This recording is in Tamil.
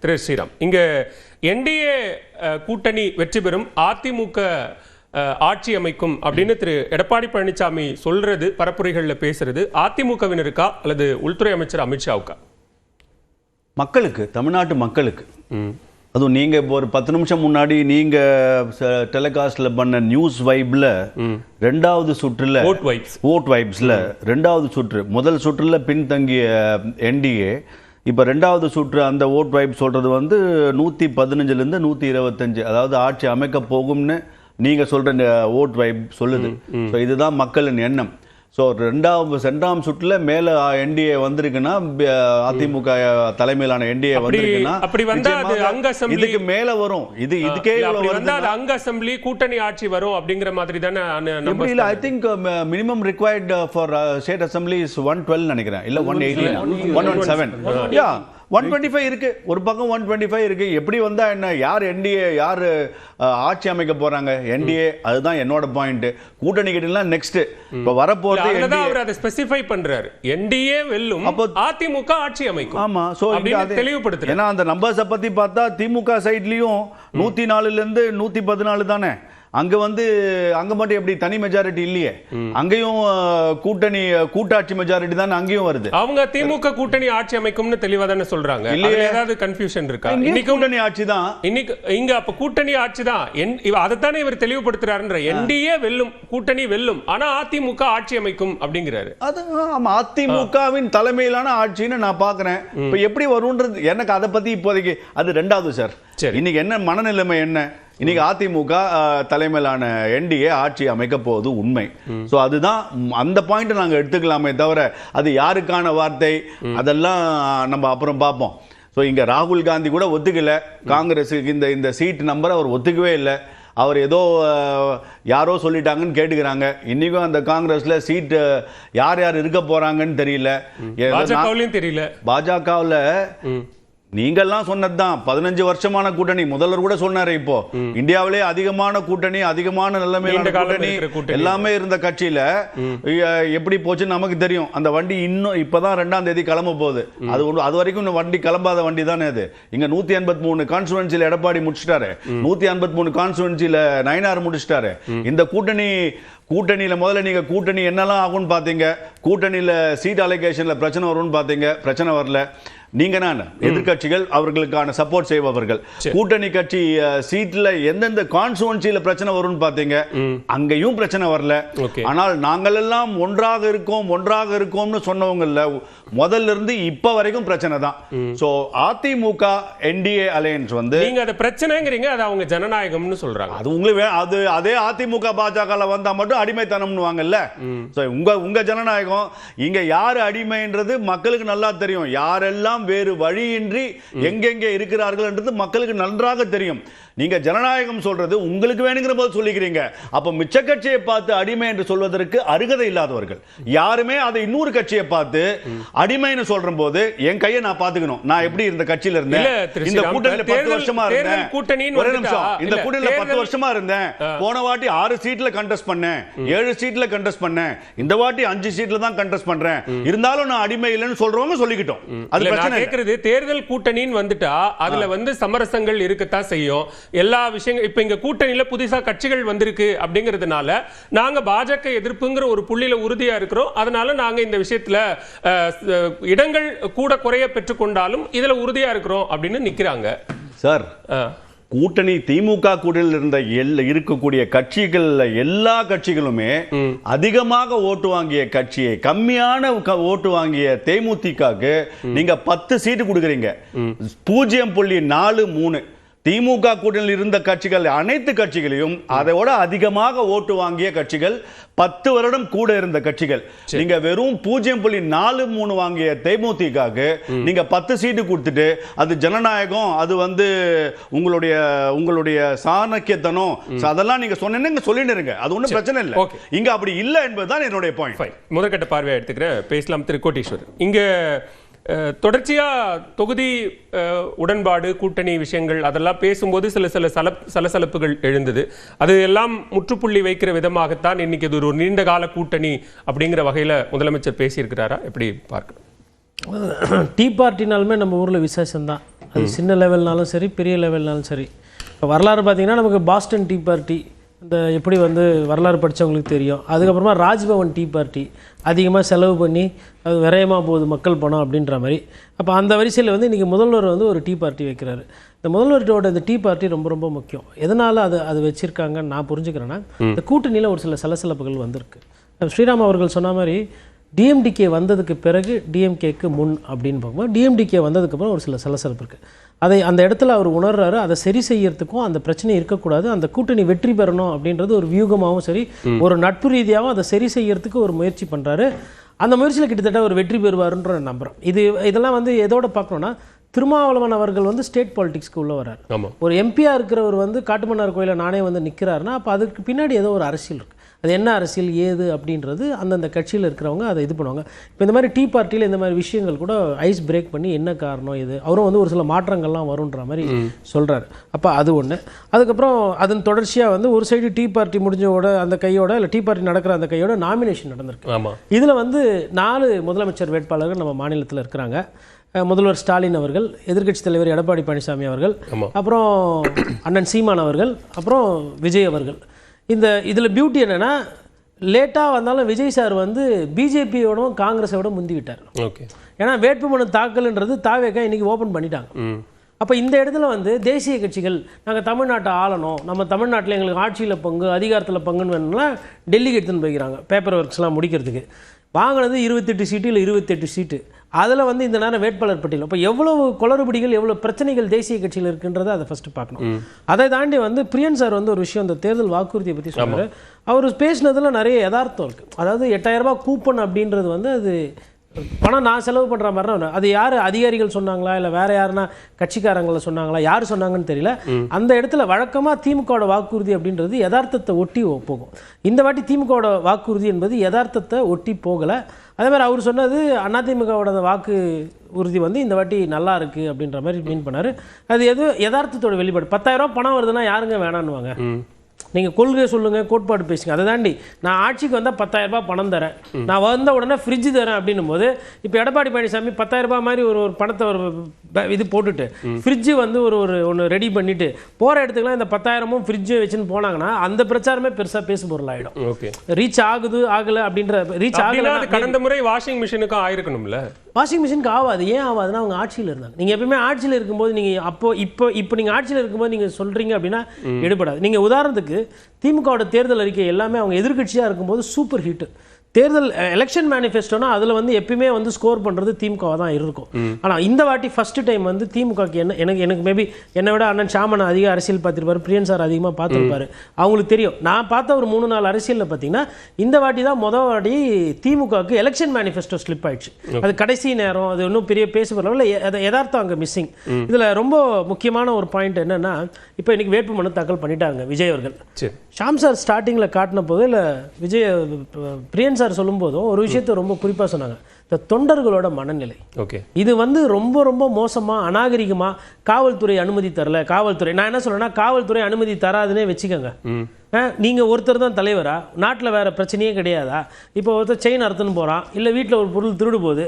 திரு ஸ்ரீராம், இங்க என்டிஏ கூட்டணி வெற்றி பெறும், அதிமுக ஆட்சி அமைக்கும் அப்படின்னு திரு எடப்பாடி பழனிசாமி சொல்றது, பரப்புரைகளில் பேசுறது அதிமுகவினருக்கா அல்லது உள்துறை அமைச்சர் அமித்ஷாவுக்கா? மக்களுக்கு, தமிழ்நாட்டு மக்களுக்கு. அதுவும் நீங்க ஒரு 10 நிமிஷம் முன்னாடி நீங்க டெலிகாஸ்ட்ல பண்ண நியூஸ் வைப்ல ரெண்டாவது சுற்றுல ஓட் வைப்ஸ்ல ரெண்டாவது சுற்று, முதல் சுற்றுல பின்தங்கிய என்டிஏ, இப்போ ரெண்டாவது சுற்று அந்த ஓட் வைப் சொல்றது வந்து 115லேருந்து 125, அதாவது ஆட்சி அமைக்க போகும்னு நீங்க சொல்ற ஓட் வைப் சொல்லுது. ஸோ இதுதான் மக்களின் எண்ணம். ஸோ ரெண்டாம் சுற்றுல மேல என்டிஏ வந்திருக்குன்னா, அதிமுக தலைமையிலான என்டிஏ வந்திருக்குன்னா இதுக்கு மேல வரும். இதுக்கே அங்க அசெம்பிளி கூட்டணி ஆட்சி வரும் அப்படிங்கிற மாதிரி தானே? I think minimum required for state assembly is 112 நினைக்கிறேன், இல்ல 118 117. யா 125 இருக்கு, ஒரு பக்கம் 125 இருக்கு. எப்படி வந்தா என்ன, யார் என்டிஏ, யார் ஆட்சி அமைக்க போறாங்க என்டிஏ, அதுதான் என்னோட பாயிண்ட். கூட்டணி கிட்டனா நெக்ஸ்ட் இப்ப வரப்போறது அவர் அதை ஸ்பெசிஃபை பண்றாரு, என்டிஏ வெல்லும், அதிமுக ஆட்சி அமைக்கும். ஆமா, சோ இங்க தெளிவுபடுத்துறேன். ஏன்னா அந்த நம்பர்ஸ் பத்தி பார்த்தா திமுக சைட்லயும் 104ல இருந்து 114 தானே. அங்க மட்டும் எப்படி தனி மெஜாரிட்டி இல்லையே, அங்கேயும் கூட்டாட்சி மெஜாரிட்டி தான் அங்கேயும் வருது. அவங்க திமுக கூட்டணி ஆட்சி அமைக்கும்னு தெளிவா தானே சொல்றாங்க. ஏதாவது கன்ஃபியூஷன் இருக்கா? இன்னைக்கு கூட்டணி ஆட்சி தான், இன்னைக்கு இங்க அப்ப கூட்டணி ஆட்சி தான், அதைத்தானே இவர் தெளிவுபடுத்துறாருன்ற. என்டிஏ வெல்லும், கூட்டணி வெல்லும், ஆனா அதிமுக ஆட்சி அமைக்கும் அப்படிங்கிறாரு. அது அதிமுகவின் தலைமையிலான ஆட்சின்னு நான் பாக்குறேன். இப்ப எப்படி வரும்ன்றது எனக்கு அதை பத்தி இப்போதைக்கு அது ரெண்டாவது சார். இன்னைக்கு என்ன மனநிலைமை என்ன, இன்னைக்கு அதிமுக தலைமையிலான என்டிஏ ஆட்சி அமைக்க போவது உண்மை. ஸோ அதுதான் அந்த பாயிண்ட் நாங்கள் எடுத்துக்கலாமே தவிர, அது யாருக்கான வார்த்தை அதெல்லாம் நம்ம அப்புறம் பார்ப்போம். ஸோ இங்கே ராகுல் காந்தி கூட ஒத்துக்கல, காங்கிரஸுக்கு இந்த சீட் நம்பர் அவர் ஒத்துக்கவே இல்லை. அவர் ஏதோ யாரோ சொல்லிட்டாங்கன்னு கேட்டுக்கிறாங்க. இன்னைக்கும் அந்த காங்கிரஸ்ல சீட் யார் யார் இருக்க போறாங்கன்னு தெரியல. பாஜகவில் நீங்கெல்லாம் சொன்னதுதான் 15 வருஷமான கூட்டணி. முதல்வர் கூட சொன்னாரு, இப்போ இந்தியாவிலே அதிகமான கூட்டணி, அதிகமான நிலைமையிலான கூட்டணி எல்லாமே இருந்த கட்சியில எப்படி போச்சுன்னு நமக்கு தெரியும். அந்த வண்டி இன்னும் இப்பதான் 2ஆம் தேதி கிளம்ப போகுது. அது வரைக்கும் வண்டி கிளம்பாத வண்டி தானே அது. இங்க 183 கான்ஸ்டிடுவன்சில எடப்பாடி முடிச்சிட்டாரு, 153 கான்ஸ்டிடுவன்சில நயினார் முடிச்சிட்டாரு. இந்த கூட்டணியில முதல்ல நீங்க கூட்டணி என்னெல்லாம் ஆகும்னு பாத்தீங்க, கூட்டணியில சீட் அலோகேஷன்ல பிரச்சனை வரும்னு பாத்தீங்க, பிரச்சனை வரல. நீங்க எதிர்கட்சிகள் அவர்களுக்கான சப்போர்ட் செய்பவர்கள், கூட்டணி கட்சி சீட்ல எந்தெந்த கான்ஸ்டிடுவன்சில பிரச்சனை வரும்னு பாத்தீங்க, அங்கேயும் பிரச்சனை வரல. ஆனால் நாங்கள் எல்லாம் ஒன்றாக இருக்கோம்னு சொன்னவங்கல்ல முதல்ல இருந்து இப்ப வரைக்கும் பிரச்சனை தான். சோ அதிமுக என்டிஏ அலையன்ஸ் நீங்க அது பிரச்சனைங்கிறீங்க, அது அவங்க ஜனநாயகம்னு சொல்றாங்க. அது உங்களுக்கு அதே அதிமுக பாஜக வந்தா மட்டும் அடிமைத்தனம்னு வாங்கல்ல. உங்க ஜனநாயகம் இங்க யாரு அடிமைன்றது மக்களுக்கு நல்லா தெரியும். யாரெல்லாம் வேறு வழியின்றி எங்கெங்கே இருக்கிறார்கள் என்றது மக்களுக்கு நன்றாக தெரியும். நீங்க ஜனநாயகம் சொல்றது உங்களுக்கு வேணுங்கிற போது சொல்லிக்கிறீங்க. அப்ப மிச்ச கட்சியை பார்த்து அடிமை என்று சொல்வதற்கு அருகதை இல்லாதவர்கள் யாருமே அதை இன்னொரு கட்சியை பார்த்து அடிமைன்னு சொல்ற போது என் கையை நான் பாத்துக்கணும். நான் எப்படி இந்த கட்சியில இருந்தேன், இந்த கூட்டணியில 10 வருஷமா இருந்தேன், ஒரு நிமிஷம், இந்த கூட்டணியில 10 வருஷமா இருந்தேன், போன வாட்டி 6 சீட்ல கண்டெஸ்ட் பண்ணேன், 7 சீட்ல கண்டெஸ்ட் பண்ணேன், இந்த வாட்டி 5 சீட்ல தான் கண்டெஸ்ட் பண்றேன், இருந்தாலும் நான் அடிமை இல்லைன்னு சொல்றவங்க சொல்லிக்கிட்டோம். அது பிரச்சனை கேக்குறது. தேர்தல் கூட்டணின்னு வந்துட்டா அதுல சமரசங்கள் இருக்கத்தான் செய்யும். எல்லா விஷயங்கள் இப்ப இங்க கூட்டணியில புதுசா கட்சிகள் வந்திருக்கு அப்படிங்கிறதுனால நாங்க பாஜக எதிர்ப்புங்கிற ஒரு புள்ளியில உறுதியா இருக்கிறோம். அதனால நாங்க இந்த விஷயத்துல இடங்கள் கூட குறைய பெற்றுக்கொண்டாலும் இதுல உறுதியா இருக்கிறோம் அப்படின்னு நிக்கிறாங்க சார். கூட்டணி திமுக கூட்டணியில் இருந்த இருக்கக்கூடிய கட்சிகள் எல்லா கட்சிகளுமே அதிகமாக ஓட்டு வாங்கிய கட்சியை கம்மியான ஓட்டு வாங்கிய தேமுதிகக்கு நீங்க 10 சீட்டு கொடுக்குறீங்க. 0.43 திமுக கூட்டணியில் இருந்த கட்சிகள் அனைத்து கட்சிகளையும் அதோட அதிகமாக ஓட்டு வாங்கிய கட்சிகள், 10 வருடம் கூட இருந்த கட்சிகள். நீங்க வெறும் 0.43 வாங்கிய தேமுதிகக்கு நீங்க 10 சீட்டு கொடுத்துட்டு அது ஜனநாயகம், அது உங்களுடைய சாணக்கியத்தனம், அதெல்லாம் நீங்க சொன்னீங்க சொல்லிட்டு இருங்க, அது ஒன்றும் பிரச்சனை இல்லை. இங்க அப்படி இல்லை என்பதுதான் என்னுடைய பாயிண்ட். முதற்கட்ட பார்வையை எடுத்துக்கிறேன். பேசலாம் திரு கோட்டீஸ்வர். இங்க தொடர்ச்சியா தொகுதி உடன்பாடு, கூட்டணி விஷயங்கள் அதெல்லாம் பேசும்போது சில சலசலப்புகள் எழுந்தது. அது எல்லாம் முற்றுப்புள்ளி வைக்கிற விதமாகத்தான் இன்னைக்கு இது ஒரு நீண்ட கால கூட்டணி அப்படிங்கிற வகையில் முதலமைச்சர் பேசியிருக்கிறாரா? எப்படி பார்க்கணும்? டீ பார்ட்டினாலுமே நம்ம ஊரில் விசேஷம்தான். அது சின்ன லெவல்னாலும் சரி பெரிய லெவல்னாலும் சரி. இப்போ வரலாறு பார்த்தீங்கன்னா நமக்கு பாஸ்டன் டீ பார்ட்டி இந்த எப்படி வந்து வரலாறு படித்தவங்களுக்கு தெரியும். அதுக்கப்புறமா ராஜ்பவன் டீ பார்ட்டி அதிகமாக செலவு பண்ணி அது விரயமாக போகுது மக்கள் பணம் அப்படின்ற மாதிரி. அப்போ அந்த வரிசையில் வந்து இன்றைக்கி முதல்வர் வந்து ஒரு டீ பார்ட்டி வைக்கிறாரு. இந்த முதல்வரோட இந்த டீ பார்ட்டி ரொம்ப ரொம்ப முக்கியம். எதனால் அது வச்சுருக்காங்கன்னு நான் புரிஞ்சுக்கிறேன்னா, இந்த கூட்டணியில் ஒரு சில சலசலப்புகள் வந்திருக்கு. ஸ்ரீராம் அவர்கள் சொன்ன மாதிரி டிஎம்டிகே வந்ததுக்கு பிறகு டிஎம்கேக்கு முன் அப்படின்னு பார்க்கும்போது டிஎம்டிகே வந்ததுக்கப்புறம் ஒரு சில சலசலப்பு இருக்குது. அதை அந்த இடத்துல அவர் உணர்றாரு. அதை சரி செய்யறதுக்கும் அந்த பிரச்சனை இருக்கக்கூடாது, அந்த கூட்டணி வெற்றி பெறணும் அப்படின்றது ஒரு வியூகமாகவும் சரி ஒரு நட்பு ரீதியாகவும் அதை சரி செய்யறதுக்கு ஒரு முயற்சி பண்ணுறாரு. அந்த முயற்சியில் கிட்டத்தட்ட ஒரு வெற்றி பெறுவாருன்ற நம்புகிறோம். இதெல்லாம் வந்து எதோட பார்க்கணுன்னா, திருமாவளவன் அவர்கள் வந்து ஸ்டேட் பாலிடிக்ஸ்க்கு உள்ள வர்றாரு. ஒரு எம்பியாக இருக்கிறவர் வந்து காட்டுமன்னார் கோயிலில் நானே வந்து நிற்கிறாருன்னா அப்போ அதுக்கு பின்னாடி ஏதோ ஒரு அரசியல் இருக்குது. அது என்ன அரசியல் ஏது அப்படின்றது அந்தந்த கட்சியில் இருக்கிறவங்க அதை இது பண்ணுவாங்க. இப்போ இந்த மாதிரி டீ பார்ட்டியில் இந்த மாதிரி விஷயங்கள் கூட ஐஸ் பிரேக் பண்ணி என்ன காரணம் இது, அவரும் வந்து ஒரு சில மாற்றங்கள்லாம் வருன்ற மாதிரி சொல்கிறாரு. அப்போ அது ஒன்று. அதுக்கப்புறம் அதன் தொடர்ச்சியாக வந்து ஒரு சைடு டீ பார்ட்டி முடிஞ்சோட அந்த கையோட இல்லை டீ பார்ட்டி நடக்கிற அந்த கையோட நாமினேஷன் நடந்திருக்கு. இதில் வந்து 4 முதலமைச்சர் வேட்பாளர்கள் நம்ம மாநிலத்தில் இருக்கிறாங்க. முதல்வர் ஸ்டாலின் அவர்கள், எதிர்க்கட்சித் தலைவர் எடப்பாடி பழனிசாமி அவர்கள், அப்புறம் அண்ணன் சீமான் அவர்கள், அப்புறம் விஜய் அவர்கள். இதில் பியூட்டி என்னென்னா, லேட்டாக வந்தாலும் விஜய் சார் வந்து பிஜேபியோடவும் காங்கிரஸோட முந்தி விட்டார். ஏன்னா வேட்புமனு தாக்கல்ன்றது தாவேக்கா இன்றைக்கி ஓப்பன் பண்ணிட்டாங்க. அப்போ இந்த இடத்துல வந்து தேசிய கட்சிகள் நாங்கள் தமிழ்நாட்டை ஆளணும், நம்ம தமிழ்நாட்டில் எங்களுக்கு ஆட்சியில் பங்கு அதிகாரத்தில் பங்குன்னு வேணும்னா டெல்லிக்கு எடுத்துன்னு போய்க்கிறாங்க பேப்பர் ஒர்க்ஸ்லாம் முடிக்கிறதுக்கு. வாங்கினது 28 சீட்டு இல்லை 28 சீட்டு. அதில் வந்து இந்த நேரம் வேட்பாளர் பட்டியல். இப்போ எவ்வளவு குளறுபடிகள் எவ்வளோ பிரச்சனைகள் தேசிய கட்சியில் இருக்குன்றதை அதை ஃபஸ்ட்டு பார்க்கணும். அதை தாண்டி வந்து பிரியன் சார் வந்து ஒரு விஷயம் இந்த தேர்தல் வாக்குறுதியை பற்றி சொன்னார். அவர் பேசினதில் நிறைய யதார்த்தம் இருக்குது. அதாவது 8000 ரூபாய் கூப்பன் அப்படின்றது வந்து அது பணம் நான் செலவு பண்ணுற மாதிரி அது யார் அதிகாரிகள் சொன்னாங்களா இல்லை வேற யாருன்னா கட்சிக்காரங்களை சொன்னாங்களா யார் சொன்னாங்கன்னு தெரியல. அந்த இடத்துல வழக்கமாக திமுகவோட வாக்குறுதி அப்படின்றது யதார்த்தத்தை ஒட்டி போகும். இந்த வாட்டி திமுகவோட வாக்குறுதி என்பது யதார்த்தத்தை ஒட்டி போகலை. அதே மாதிரி அவர் சொன்னது அதிமுகவோட வாக்கு உறுதி வந்து இந்த வாட்டி நல்லா இருக்குது அப்படின்ற மாதிரி மீன் பண்ணார். அது யதார்த்தத்தோட வெளிப்பாடு. 10,000 ரூபா பணம் வருதுன்னா யாருங்க வேணான்னுவாங்க? நீங்கள் கொள்கை சொல்லுங்கள், கோட்பாடு பேசுங்க. அதை தாண்டி நான் ஆட்சிக்கு வந்தால் 10,000 ரூபாய் பணம் தரேன், நான் வந்த உடனே ஃப்ரிட்ஜ் தரேன் அப்படின்னும் போது இப்போ எடப்பாடி பழனிசாமி 10,000 ரூபாய் மாதிரி ஒரு பணத்தை ஒரு இது போட்டுட்டு ஃப்ரிட்ஜு வந்து ஒன்று ரெடி பண்ணிட்டு போகிற இடத்துக்குலாம் இந்த 10,000ம் ஃப்ரிட்ஜு வச்சுன்னு போனாங்கன்னா அந்த பிரச்சாரமே பெருசாக பேசு பொருள் ஆகிடும். ரீச் ஆகுது ஆகலை அப்படின்ற ரீச் ஆகல. கடந்த முறை வாஷிங் மிஷினுக்கும் ஆயிருக்கணும்ல. வாஷிங் மிஷினுக்கு ஆகாது. ஏன் ஆகாதுன்னா அவங்க ஆட்சியில் இருந்தாங்க. நீங்கள் எப்பவுமே ஆட்சியில் இருக்கும்போது நீங்கள் இப்போ நீங்கள் ஆட்சியில் இருக்கும்போது நீங்கள் சொல்கிறீங்க அப்படின்னா எடுபடாது. நீங்கள் உதாரணத்துக்கு திமுகவோட தேர்தல் அறிக்கை எல்லாமே அவங்க எதிர்கட்சியாக இருக்கும்போது சூப்பர் ஹிட். தேர்தல் எலெக்ஷன் மேனிஃபெஸ்டோனா அதில் வந்து எப்பயுமே வந்து ஸ்கோர் பண்ணுறது திமுகவாக தான் இருக்கும். ஆனால் இந்த வாட்டி ஃபர்ஸ்ட் டைம் வந்து திமுகக்கு எனக்கு மேபி என்னை விட அண்ணன் சாமன் அதிக அரசியல் பார்த்துருப்பாரு, பிரியன் சார் அதிகமாக பார்த்துருப்பாரு, அவங்களுக்கு தெரியும். நான் பார்த்த ஒரு 3-4 அரசியலில் பார்த்தீங்கன்னா இந்த வாட்டி தான் மொதல் வாட்டி திமுகவுக்கு எலெக்ஷன் மேனிஃபெஸ்டோ ஸ்லிப் ஆயிடுச்சு. அது கடைசி நேரம், அது இன்னும் பெரிய பேசுபொருள் யதார்த்தம் அங்கே மிஸ்ஸிங். இதில் ரொம்ப முக்கியமான ஒரு பாயிண்ட் என்னன்னா, இப்போ இன்னைக்கு வேட்புமனு தாக்கல் பண்ணிட்டாங்க விஜய் அவர்கள். ஷாம் சார் ஸ்டார்டிங்கில் காட்டின போது இல்லை விஜய் பிரியன் சார் சொல்லும் போதும் ஒரு விஷயத்தை ரொம்ப குறிப்பாக சொன்னாங்க. இந்த தொண்டர்களோட மனநிலை இது வந்து ரொம்ப ரொம்ப மோசமாக அநாகரிகமாக காவல்துறை அனுமதி தரல. காவல்துறை நான் என்ன சொல்றேன்னா, காவல்துறை அனுமதி தராதுன்னே வச்சுக்கோங்க. நீங்கள் ஒருத்தர் தான் தலைவரா? நாட்டில் வேற பிரச்சனையே கிடையாதா? இப்போ ஒருத்தர் செயின் அறுத்துன்னு போகிறான், இல்லை வீட்டில் ஒரு பொருள் திருடு போகுது,